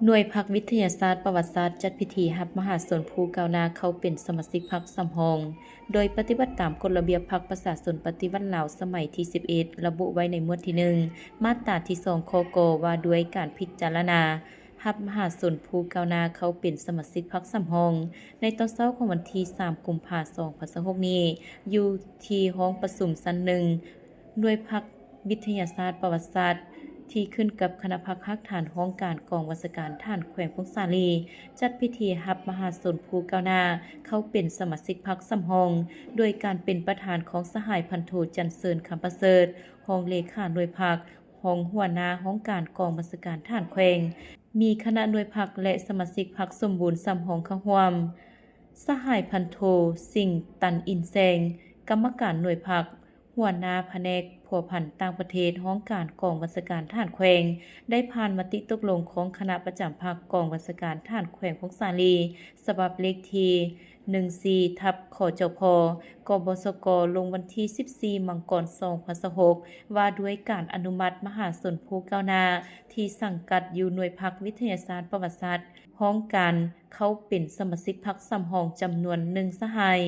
หน่วยพรรควิทยาศาสตร์ประวัติศาสตร์จัดพิธีรับมหาชนผู้ก้าวหน้าเข้าเป็นสมาชิกพรรคสำรองโดยปฏิบัติตามกฎระเบียบพรรคประชาชนปฏิวัติลาวสมัยที่11ระบุไว้ในหมวดที่1มาตราที่2ข้อกว่าด้วยการพิจารณารับมหาชนผู้ก้าวหน้าเข้าเป็นสมาชิกพรรคสำรองในตอนเช้าของวันที่3กุมภาพันธ์2026นี้อยู่ที่ห้องประชุมชั้น1หน่วยพรรควิทยาศาสตร์ประวัติศาสตร์ที่ขึ้นกับคณะพรรคฮักฐานห้องการกองวัชการท่านแขวงพงษาลีจัดพิธีรับมหาชนผู้ก้าวหน้าเข้าเป็นสมาชิกพรรคสำรองโดยการเป็นประธานของสหายพันโทจันเสริญคำประเสริฐรองเลขาหน่วยพรรครองหัวหน้าห้องการกองบัญชาการท่านแขวงมีคณะหน่วยพรรคและสมาชิกพรรคสมบูรณ์สำรองเข้าร่วมสหายพันโทสิงห์ตันอินแซงกรรมการหน่วยพรรคหัวหน้าแผนกผัวพันต่างประเทศห้องการกองบัญชาการทหารแขวงได้ผ่านมติตกลงของคณะประจำพรรคกองบัญชาการทหารแขวงพงษาลีฉบับเลขที่14/ขจพ.กบสก.ลงวันที่14มังกร2026ว่าด้วยการอนุมัติมหาชนผู้ก้าวหน้าที่สังกัดอยู่หน่วยพรรควิทยาศาสตร์ประวัติศาสตร์ห้องการเข้าเป็นสมาชิกพรรคสำรองจำนวน1สหาย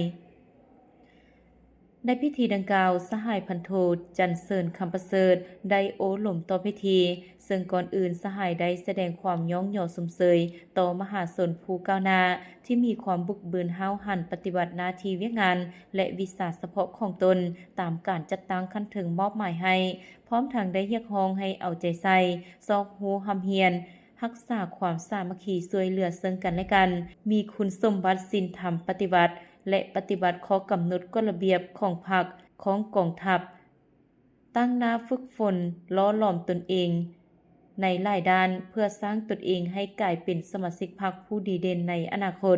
ในพิธีดังกล่าวสหายพันโทจันเสริญคำประเสริฐได้โอ้หล่มต่อพิธีซึ่งก่อนอื่นสหายได้แสดงความย่องหย่อสมเสยต่อมหาชนผู้ก้าวหน้าที่มีความบุกเบิกห้าวหันปฏิบัติหน้าที่เวียกงานและวิชาเฉพาะของตนตามการจัดตั้งขั้นถึงมอบหมายให้พร้อมทั้งได้เรียกร้องให้เอาใจใส่ซอกฮู้หำเฮียนรักษาความสามัคคีช่วยเหลือซึ่งกันและกันมีคุณสมบัติศีลธรรมปฏิบัติและปฏิบัติข้อกำหนดกฎระเบียบของพรรคของกองทัพตั้งหน้าฝึกฝนล้อหลอมตนเองในหลายด้านเพื่อสร้างตนเองให้กลายเป็นสมาชิกพรรคผู้ดีเด่นในอนาคต